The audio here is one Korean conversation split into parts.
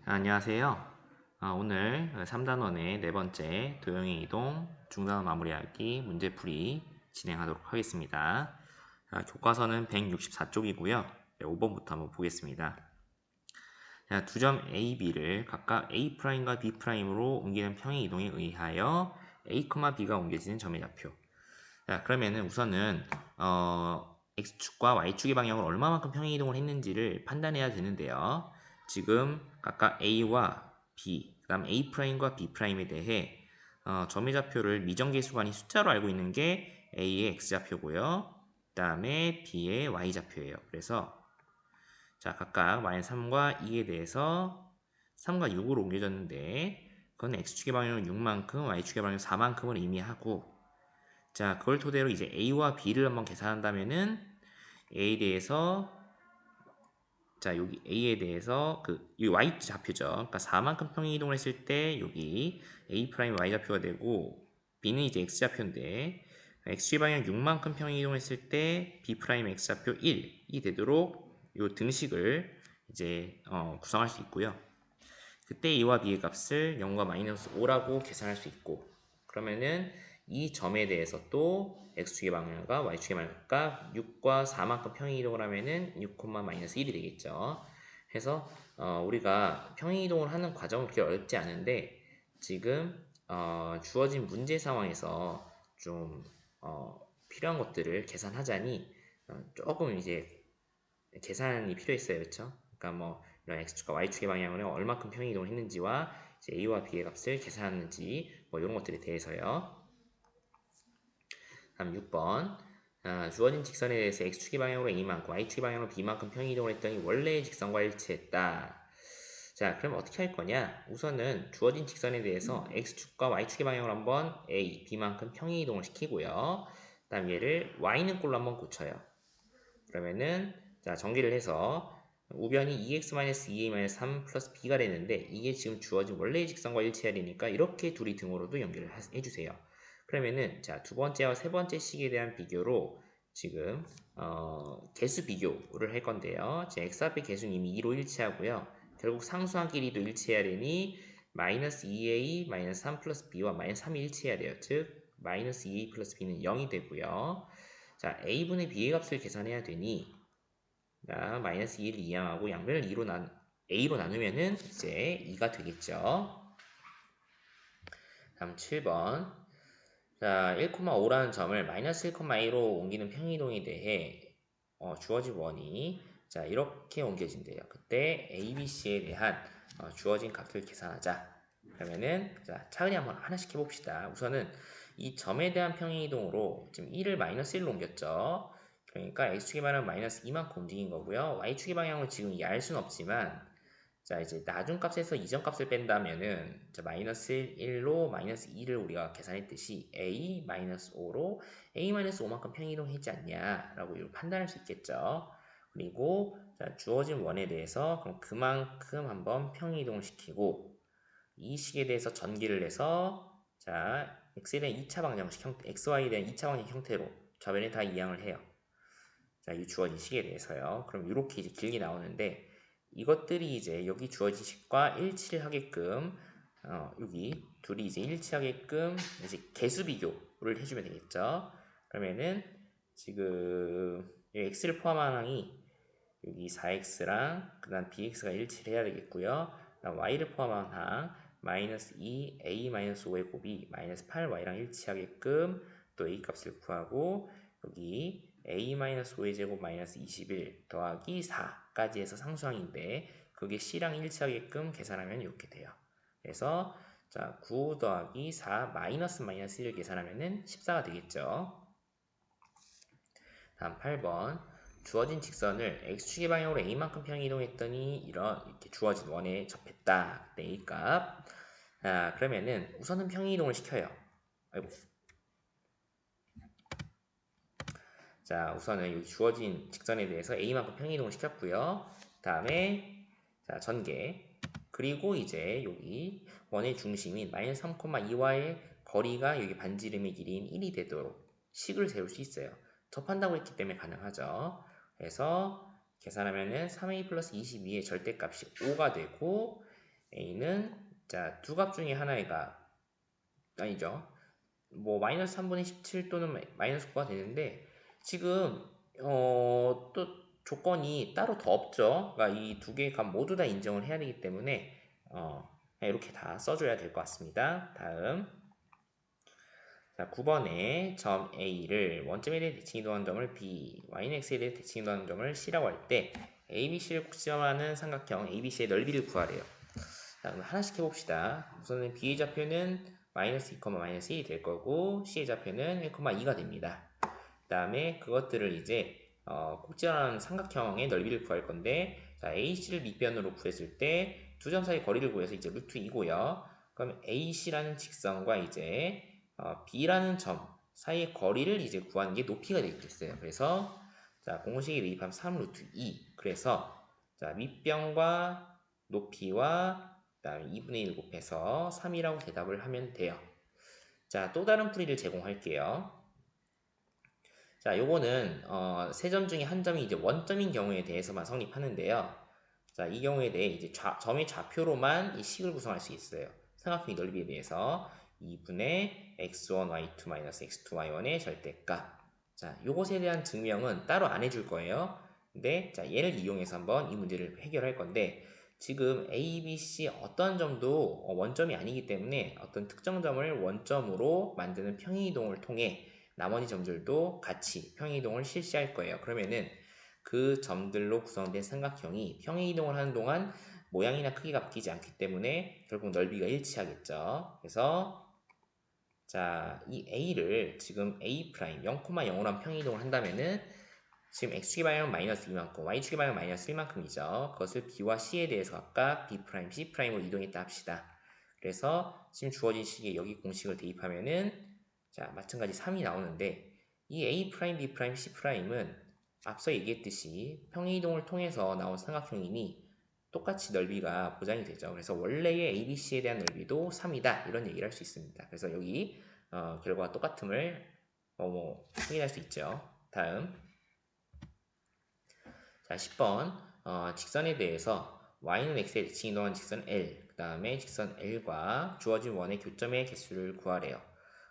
안녕하세요. 오늘 3단원의 네 번째 도형의 이동, 중단원 마무리하기, 문제풀이 진행하도록 하겠습니다. 교과서는 164쪽이고요. 5번부터 한번 보겠습니다. 두 점 A, B를 각각 A'과 B'으로 옮기는 평행 이동에 의하여 A, B가 옮겨지는 점의 좌표. 그러면은 우선은 X축과 Y축의 방향을 얼마만큼 평행 이동을 했는지를 판단해야 되는데요. 지금 각각 A와 B, 그 다음 A'과 B'에 대해 점의 좌표를 미정계수가 아닌 숫자로 알고 있는 게 A의 X좌표고요. 그 다음에 B의 Y좌표예요. 그래서 자 각각 -3과 2에 대해서 3과 6으로 옮겨졌는데 그건 X축의 방향은 6만큼, Y축의 방향은 4만큼을 의미하고 자, 그걸 토대로 이제 A와 B를 한번 계산한다면은 A에 대해서 자, 여기 A에 대해서 이 Y 좌표죠. 그러니까 4만큼 평행 이동을 했을 때 여기 A' Y 좌표가 되고 B는 이제 X 좌표인데 X축 방향 6만큼 평행 이동했을 때 B' X 좌표 1이 되도록 이 등식을 이제 구성할 수 있고요. 그때 A와 B의 값을 0과 -5라고 계산할 수 있고 그러면은 이 점에 대해서 또 X축의 방향과 Y축의 방향과 6과 4만큼 평행 이동을 하면은 6, -1이 되겠죠. 해서 우리가 평행 이동을 하는 과정은 그렇게 어렵지 않은데 지금 주어진 문제 상황에서 좀 필요한 것들을 계산하자니 조금 이제 계산이 필요했어요. 그렇죠? 그러니까 뭐 이런 x축과 y축의 방향으로 얼마큼 평행 이동을 했는지와 이제 a와 b의 값을 계산하는지 뭐 이런 것들에 대해서요. 다음 6번 주어진 직선에 대해서 x축의 방향으로 a만큼 y축의 방향으로 b만큼 평행 이동을 했더니 원래의 직선과 일치했다. 자, 그럼 어떻게 할 거냐? 우선은 주어진 직선에 대해서 x축과 y축의 방향으로 한번 a, b만큼 평행 이동을 시키고요. 그 다음 얘를 y는 꼴로 한번 고쳐요. 그러면은 자 정리를 해서 우변이 2x-2a-3 플러스 b가 되는데 이게 지금 주어진 원래의 직선과 일치해야 되니까 이렇게 둘이 등호로도 연결을 해주세요. 그러면은 자 두 번째와 세 번째 식에 대한 비교로 지금 개수 비교를 할 건데요. 자, x 앞에 개수는 이미 2로 일치하고요. 결국 상수한 길이도 일치해야 되니 -2a-3 플러스 b와 -3이 일치해야 돼요. 즉 -2a 플러스 b는 0이 되고요. 자, a분의 b의 값을 계산해야 되니 -2를 이항하고 양변을 a로 나누면은 이제 2가 되겠죠. 다음 7번. 자, 1,5라는 점을 -1,a로 옮기는 평행이동에 대해 주어진 원이 자 이렇게 옮겨진대요. 그때 a, b, c에 대한 주어진 값을 계산하자. 그러면은 자 차근히 한번 하나씩 해봅시다. 우선은 이 점에 대한 평행이동으로 지금 1을 -1로 옮겼죠. 그러니까 x축의 방향은 -2만큼 움직인 거고요. y축의 방향은 지금 이게 알 수는 없지만 자 이제 나중값에서 이전값을 뺀다면은 자 -1로 -2를 우리가 계산했듯이 a-5로 a-5만큼 평행이동했지 않냐라고 판단할 수 있겠죠. 그리고 자 주어진 원에 대해서 그럼 그만큼 한번 평행이동을 시키고 이 식에 대해서 전기를 내서 자 x에 대한 2차 방정식 형태, xy에 대한 2차 방정식 형태로 좌변에 다 이항을 해요. 자, 이 주어진 식에 대해서요. 그럼 이렇게 이제 길게 나오는데 이것들이 이제 여기 주어진 식과 일치를 하게끔 여기 둘이 이제 일치하게끔 이제 개수 비교를 해주면 되겠죠. 그러면은 지금 x를 포함한 항이 여기 4x랑 그 다음 bx가 일치를 해야 되겠고요. 그다음 y를 포함한 항 -2 a-5의 곱이 -8y랑 일치하게끔 또 a 값을 구하고 여기 a-5의 제곱 -21 더하기 4까지 해서 상수항인데 그게 c랑 일치하게끔 계산하면 이렇게 돼요. 그래서 자, 9 더하기 4 -1을 계산하면 14가 되겠죠. 다음 8번 주어진 직선을 x축의 방향으로 a만큼 평행 이동했더니 이렇게 주어진 원에 접했다. 그때 a 값. 그러면은 우선은 평행 이동을 시켜요. 아이고. 자, 우선은 여기 주어진 직선에 대해서 a만큼 평행 이동을 시켰고요. 다음에 자, 전개. 그리고 이제 여기 원의 중심인 -3,2와의 거리가 여기 반지름의 길이인 1이 되도록 식을 세울 수 있어요. 접한다고 했기 때문에 가능하죠. 그래서 계산하면은 3a 플러스 22의 절대값이 5가 되고 a는 자, 두 값 중에 하나의 값 아니죠. 뭐 마이너스 3분의 17 또는 마이너스 9가 되는데 지금 또 조건이 따로 더 없죠. 그러니까 이 두 개의 값 모두 다 인정을 해야 되기 때문에 그냥 이렇게 다 써줘야 될 것 같습니다. 다음 자 9번에 점 A를 원점에 대해 대칭 이동하는 점을 B, Y는 X에 대해 대칭 이동하는 점을 C라고 할 때 ABC를 꼭지점하는 삼각형 ABC의 넓이를 구하래요. 자, 그럼 하나씩 해봅시다. 우선은 B의 좌표는 마이너스 2, 마이너스 1이 될 거고 C의 좌표는 1, 2가 됩니다. 그 다음에 그것들을 이제 꼭지점하는 삼각형의 넓이를 구할 건데 자, AC를 밑변으로 구했을 때 두 점 사이 거리를 구해서 이제 루트 2고요. 그럼 AC라는 직선과 이제 B라는 점 사이의 거리를 이제 구하는 게 높이가 되겠어요. 그래서 자, 공식에 대입하면 3 루트 2. 그래서 자, 밑변과 높이와 그다음에 2분의 1 곱해서 3이라고 대답을 하면 돼요. 자, 또 다른 풀이를 제공할게요. 자, 요거는 세 점 중에 한 점이 이제 원점인 경우에 대해서만 성립하는데요. 자, 이 경우에 대해 이제 점의 좌표로만 이 식을 구성할 수 있어요. 삼각형의 넓이에 대해서 2분의 x1, y2 x2, y1의 절대값. 자, 요것에 대한 증명은 따로 안 해줄 거예요. 근데 자, 얘를 이용해서 한번 이 문제를 해결할 건데 지금 A, B, C 어떤 점도 원점이 아니기 때문에 어떤 특정 점을 원점으로 만드는 평행이동을 통해 나머지 점들도 같이 평행이동을 실시할 거예요. 그러면은 그 점들로 구성된 삼각형이 평행이동을 하는 동안 모양이나 크기가 바뀌지 않기 때문에 결국 넓이가 일치하겠죠. 그래서 자, 이 A를 지금 A' 0,0로 평행이동을 한다면은 지금 x축의 방향은 마이너스 2만큼, y축의 방향은 마이너스 1만큼이죠. 그것을 B와 C에 대해서 각각 B', C'으로 이동했다 합시다. 그래서 지금 주어진 식에 여기 공식을 대입하면은 자, 마찬가지 3이 나오는데 이 A', B', C'은 앞서 얘기했듯이 평행이동을 통해서 나온 삼각형이니 똑같이 넓이가 보장이 되죠. 그래서 원래의 ABC에 대한 넓이도 3이다. 이런 얘기를 할 수 있습니다. 그래서 여기 결과가 똑같음을 확인할 수 있죠. 다음 자 10번 직선에 대해서 y는 x에 대칭 이동한 직선 L 그 다음에 직선 L과 주어진 원의 교점의 개수를 구하래요.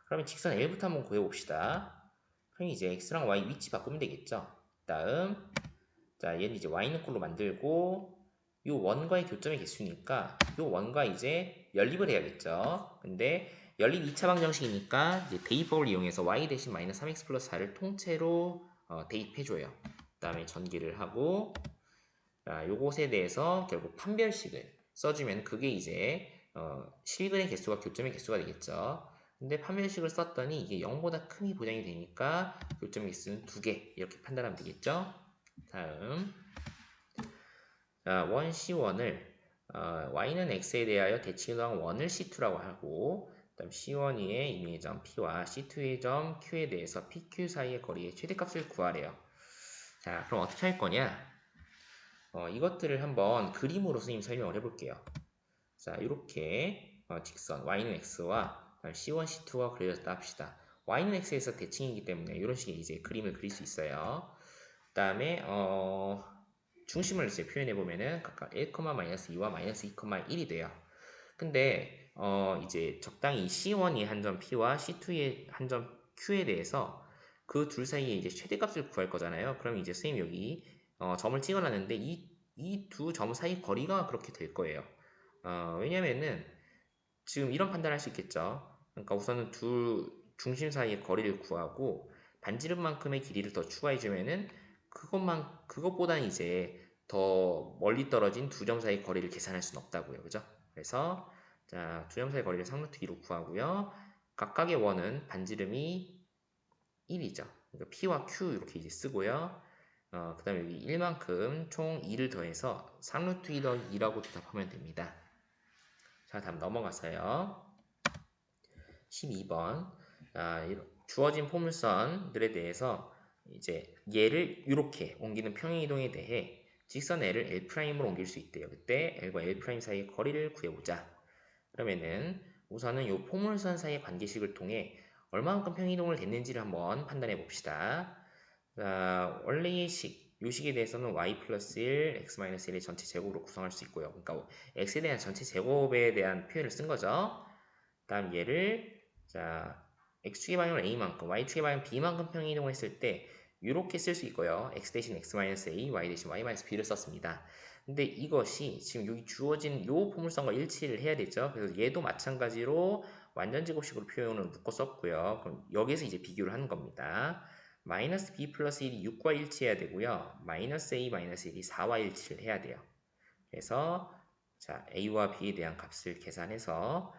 그러면 직선 L부터 한번 구해봅시다. 그럼 이제 x랑 y 위치 바꾸면 되겠죠. 다음 자 얘는 이제 y는 꼴로 만들고 이 원과의 교점의 개수니까 이 원과 이제 연립을 해야겠죠. 근데 연립 2차 방정식이니까 이제 대입법을 이용해서 y 대신 마이너스 3x 플러스 4를 통째로 대입해줘요. 그 다음에 전기를 하고 자, 요것에 대해서 결국 판별식을 써주면 그게 이제 실근의 개수가 교점의 개수가 되겠죠. 근데 판별식을 썼더니 이게 0보다 크기 보장이 되니까 교점의 개수는 2개 이렇게 판단하면 되겠죠. 다음 자, 원 C1을 y는 x에 대하여 대칭이동한 원을 C2라고 하고 그다음 C1의 임의의 점 P와 C2의 점 Q에 대해서 PQ 사이의 거리의 최대값을 구하래요. 자, 그럼 어떻게 할 거냐? 이것들을 한번 그림으로 선생님 설명을 해볼게요. 자, 이렇게 직선 y는 x와 c1, c2가 그려졌다 합시다. y는 x에서 대칭이기 때문에 이런 식의 이제 그림을 그릴 수 있어요. 그 다음에 중심을 이제 표현해 보면은 각각 1,-2와 마이너스 2,1이 돼요. 근데 이제 적당히 c1이 한 점 p와 c2의 한 점 q에 대해서 그 둘 사이에 이제 최대값을 구할 거잖아요. 그럼 이제 선생님 여기 점을 찍어놨는데 이 두 점 사이 거리가 그렇게 될 거예요. 왜냐면은 지금 이런 판단을 할 수 있겠죠. 그러니까 우선은 두 중심 사이의 거리를 구하고 반지름만큼의 길이를 더 추가해주면은 그것보다는 이제 더 멀리 떨어진 두 점 사이 거리를 계산할 수는 없다고요. 그죠? 그래서 자, 두 점 사이 거리를 3루트 2로 구하고요. 각각의 원은 반지름이 1이죠. 그러니까 P와 Q 이렇게 이제 쓰고요. 그 다음에 여기 1만큼 총 2를 더해서 3루트 2 더하기 2라고 대답하면 됩니다. 자, 다음 넘어가서요. 12번. 주어진 포물선들에 대해서 이제 얘를 이렇게 옮기는 평행이동에 대해 직선 L을 L'으로 옮길 수 있대요. 그때 L과 L' 사이의 거리를 구해보자. 그러면은 우선은 이 포물선 사이의 관계식을 통해 얼마만큼 평행이동을 됐는지를 한번 판단해 봅시다. 원래의 식, 이 식에 대해서는 y 플러스 1, x 마이너스 1의 전체 제곱으로 구성할 수 있고요. 그러니까 x에 대한 전체 제곱에 대한 표현을 쓴 거죠. 다음 얘를 자 x축의 방향을 a만큼, y축의 방향 b만큼 평행이동했을 때 이렇게 쓸 수 있고요. x 대신 x 마이너스 a, y 대신 y 마이너스 b를 썼습니다. 근데 이것이 지금 여기 주어진 요 포물선과 일치를 해야 되죠. 그래서 얘도 마찬가지로 완전 제곱식으로 표현을 묶어 썼고요. 그럼 여기서 이제 비교를 하는 겁니다. 마이너스 b 플러스 1이 6과 일치해야 되고요. 마이너스 a 마이너스 1이 4와 일치를 해야 돼요. 그래서 자 a와 b에 대한 값을 계산해서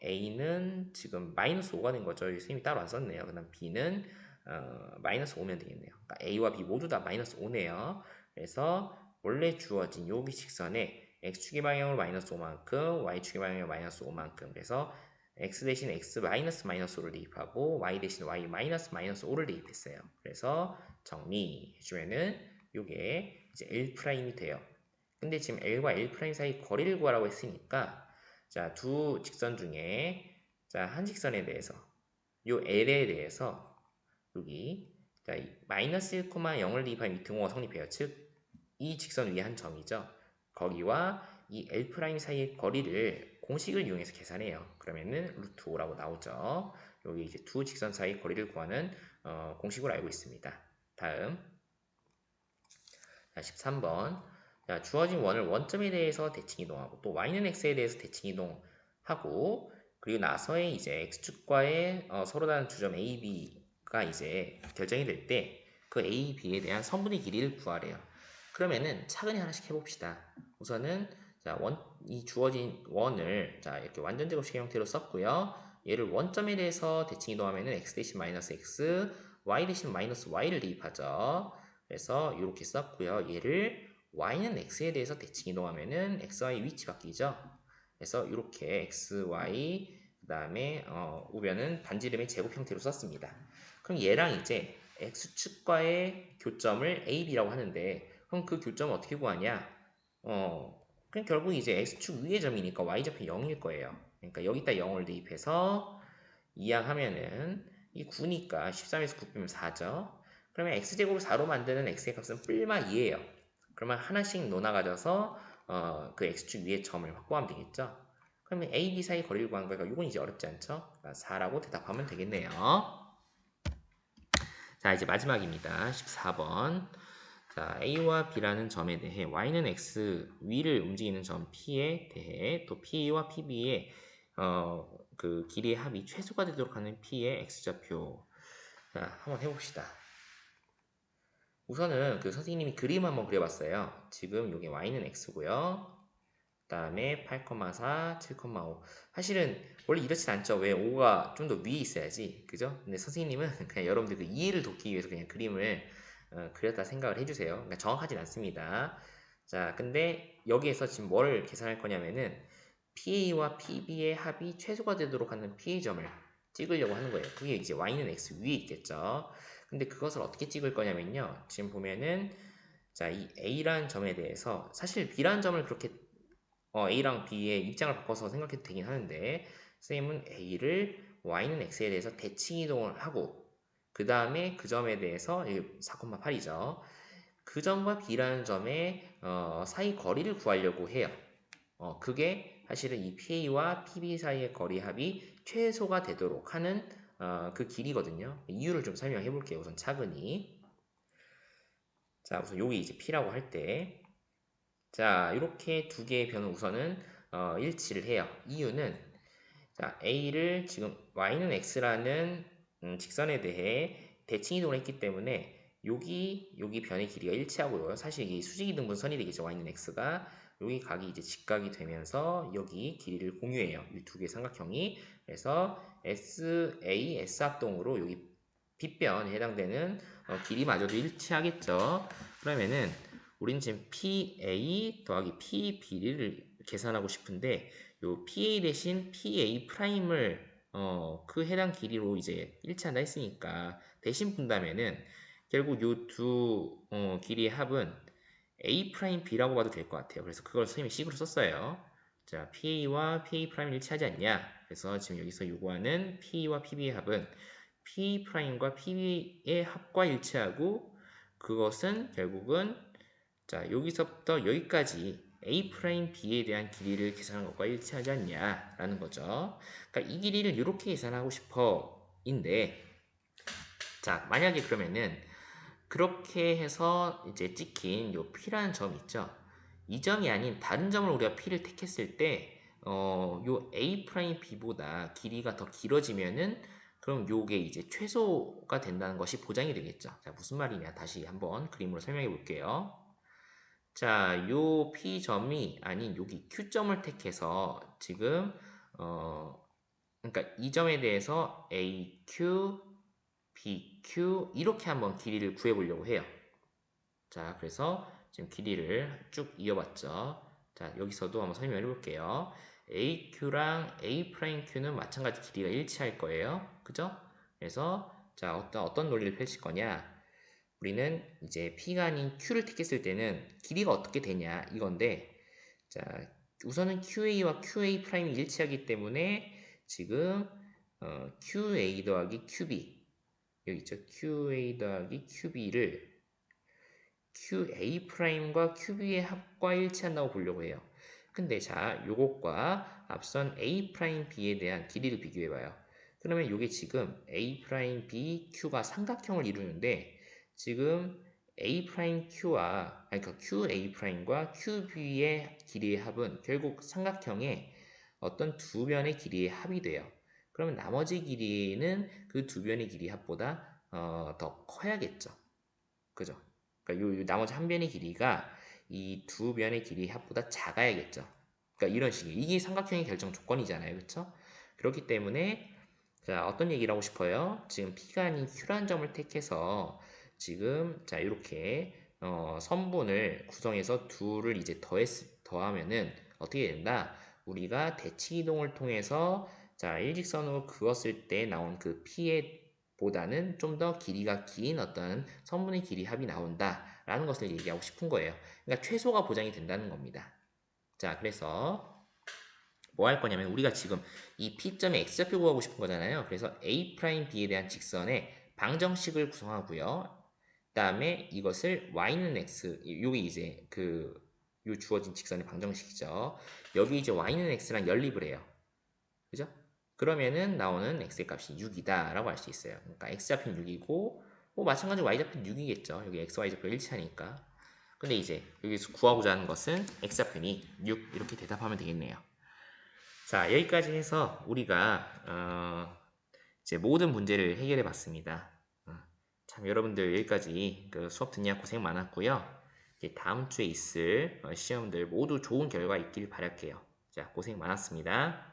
a는 지금 마이너스 5가 된 거죠. 선생님이 따로 안 썼네요. 그 다음 b는 마이너스 5면 되겠네요. 그러니까 a와 b 모두 다 마이너스 5네요. 그래서 원래 주어진 여기 직선에 x축의 방향으로 마이너스 5만큼, y축의 방향으로 마이너스 5만큼. 그래서 x 대신 x 마이너스 마이너스 5를 대입하고 y 대신 y 마이너스 마이너스 5를 대입했어요. 그래서 정리해주면은 이게 이제 L''이 돼요. 근데 지금 L과 L' 사이 거리를 구하라고 했으니까 자, 두 직선 중에 자, 한 직선에 대해서 요 L에 대해서 여기 자, 마이너스 1, 0을 대입하면 이 등호가 성립해요. 즉, 이 직선 위에 한 점이죠. 거기와 이 L' 사이의 거리를 공식을 이용해서 계산해요. 그러면은 루트 5라고 나오죠. 여기 이제 두 직선 사이 거리를 구하는 공식으로 알고 있습니다. 다음 자, 13번 자, 주어진 원을 원점에 대해서 대칭 이동하고 또 y는 x에 대해서 대칭 이동하고 그리고 나서의 이제 x축과의 서로 다른 주점 a, b가 이제 결정이 될 때 그 a, b에 대한 선분의 길이를 구하래요. 그러면은 차근히 하나씩 해봅시다. 우선은 자, 이 주어진 원을 자, 이렇게 완전 제곱식 형태로 썼고요. 얘를 원점에 대해서 대칭 이동하면은 x 대신 마이너스 x, y 대신 마이너스 y를 대입하죠. 그래서 이렇게 썼고요. 얘를 y는 x에 대해서 대칭 이동하면은 xy 위치 바뀌죠. 그래서 이렇게 x, y 그 다음에 우변은 반지름의 제곱 형태로 썼습니다. 그럼 얘랑 이제 x축과의 교점을 a, b라고 하는데 그럼 그 교점을 어떻게 구하냐? 그냥 결국 이제 x축 위의 점이니까 y좌표 0일 거예요. 그러니까 여기다 0을 대입해서 이항하면은 이 9니까 13에서 9 빼면 4죠. 그러면 x제곱을 4로 만드는 x의 값은 뿔마 2예요. 그러면 하나씩 놓아 가져서 그 x축 위에 점을 확보하면 되겠죠. 그러면 a, b 사이 거리를 구하는 거니까 이건 이제 어렵지 않죠? 4라고 대답하면 되겠네요. 자, 이제 마지막입니다. 14번. 자, a와 b라는 점에 대해 y는 x 위를 움직이는 점 p에 대해 또 p와 pb의 그 길이의 합이 최소가 되도록 하는 p의 x좌표. 자, 한번 해봅시다. 우선은 그 선생님이 그림 한번 그려봤어요. 지금 여기 y는 x고요. 그 다음에 8,4, 7,5. 사실은 원래 이렇진 않죠. 왜 5가 좀 더 위에 있어야지. 그죠? 근데 선생님은 그냥 여러분들 그 이해를 돕기 위해서 그냥 그림을 그렸다 생각을 해주세요. 그러니까 정확하진 않습니다. 자, 근데 여기에서 지금 뭐를 계산할 거냐면은 PA와 PB의 합이 최소가 되도록 하는 PA점을 찍으려고 하는 거예요. 그게 이제 y는 x 위에 있겠죠. 근데 그것을 어떻게 찍을 거냐면요. 지금 보면은 자, 이 A라는 점에 대해서 사실 B라는 점을 그렇게 A랑 B의 입장을 바꿔서 생각해도 되긴 하는데 선생님은 A를 Y는 X에 대해서 대칭 이동을 하고 그 다음에 그 점에 대해서 4,8이죠. 그 점과 B라는 점의 사이 거리를 구하려고 해요. 그게 사실은 이 PA와 PB 사이의 거리 합이 최소가 되도록 하는 그 길이거든요. 이유를 좀 설명해 볼게요. 우선 차근히. 자, 우선 여기 이제 P라고 할 때, 자, 이렇게 두 개의 변은 우선은 일치를 해요. 이유는 자, A를 지금 Y는 X라는 직선에 대해 대칭 이동을 했기 때문에 여기 변의 길이가 일치하고요. 사실 이게 수직이 등분선이 되겠죠. Y는 X가 여기 각이 이제 직각이 되면서 여기 길이를 공유해요. 이 두 개의 삼각형이. 그래서 SA, S 합동으로 여기 빗변에 해당되는 길이마저도 일치하겠죠. 그러면은 우린 지금 PA 더하기 PB를 계산하고 싶은데 요 PA 대신 PA 프라임을 그 해당 길이로 이제 일치한다 했으니까 대신 푼다면은 결국 요 두 길이의 합은 A 프라임 B라고 봐도 될 것 같아요. 그래서 그걸 선생님이 식으로 썼어요. 자, PA와 PA 프라임이 일치하지 않냐? 그래서 지금 여기서 요구하는 PA와 PB의 합은 P 프라임과 PB의 합과 일치하고 그것은 결국은 자 여기서부터 여기까지 A'B'에 대한 길이를 계산한 것과 일치하지 않냐라는 거죠. 그러니까 이 길이를 이렇게 계산하고 싶어 인데 자 만약에 그러면은 그렇게 해서 이제 찍힌 요 P라는 점 있죠. 이 점이 아닌 다른 점을 우리가 P를 택했을 때, 요 A'B보다 길이가 더 길어지면은, 그럼 요게 이제 최소가 된다는 것이 보장이 되겠죠. 자, 무슨 말이냐. 다시 한번 그림으로 설명해 볼게요. 자, 요 P점이 아닌 여기 Q점을 택해서 지금, 그러니까 이 점에 대해서 AQ, BQ 이렇게 한번 길이를 구해 보려고 해요. 자, 그래서 지금 길이를 쭉 이어봤죠. 자, 여기서도 한번 설명을 해볼게요. AQ랑 A'Q는 마찬가지 길이가 일치할 거예요. 그죠? 그래서 자, 어떤 논리를 펼칠 거냐? 우리는 이제 P가 아닌 Q를 택했을 때는 길이가 어떻게 되냐 이건데 자, 우선은 QA와 QA 프라임이 일치하기 때문에 지금 QA 더하기 QB 여기 있죠. QA 더하기 QB를 QA'과 QB의 합과 일치한다고 보려고 해요. 근데 자, 요것과 앞선 A'B에 대한 길이를 비교해봐요. 그러면 요게 지금 A'B, Q가 삼각형을 이루는데 지금 A'Q와 아니 그러니까 QA'과 QB의 길이의 합은 결국 삼각형의 어떤 두 변의 길이의 합이 돼요. 그러면 나머지 길이는 그 두 변의 길이 합보다 더 커야겠죠. 그죠? 그러니까 요 나머지 한 변의 길이가 이 두 변의 길이 합보다 작아야겠죠. 그러니까 이런 식이에요. 이게 삼각형의 결정 조건이잖아요. 그렇죠? 그렇기 때문에 자, 어떤 얘기를 하고 싶어요? 지금 P가 아닌 Q라는 점을 택해서 지금 자, 이렇게 선분을 구성해서 둘을 이제 더하면은 어떻게 된다? 우리가 대치 이동을 통해서 자, 일직선으로 그었을 때 나온 그 P의 보다는 좀 더 길이가 긴 어떤 선분의 길이 합이 나온다라는 것을 얘기하고 싶은 거예요. 그러니까 최소가 보장이 된다는 겁니다. 자, 그래서 뭐 할 거냐면 우리가 지금 이 P점의 X좌표 구하고 싶은 거잖아요. 그래서 A'B에 대한 직선의 방정식을 구성하고요. 그 다음에 이것을 Y는 X, 요게 이제 요 주어진 직선의 방정식이죠. 여기 이제 Y는 X랑 연립을 해요. 그죠? 그러면은 나오는 x의 값이 6이다 라고 할 수 있어요. 그러니까 x좌표는 6이고 뭐 마찬가지로 y좌표는 6이겠죠. 여기 x, y좌표 일치하니까. 근데 이제 여기서 구하고자 하는 것은 x좌표니 6 이렇게 대답하면 되겠네요. 자, 여기까지 해서 우리가 이제 모든 문제를 해결해 봤습니다. 참 여러분들 여기까지 그 수업 듣느라 고생 많았고요. 이제 다음 주에 있을 시험들 모두 좋은 결과 있길 바랄게요. 자, 고생 많았습니다.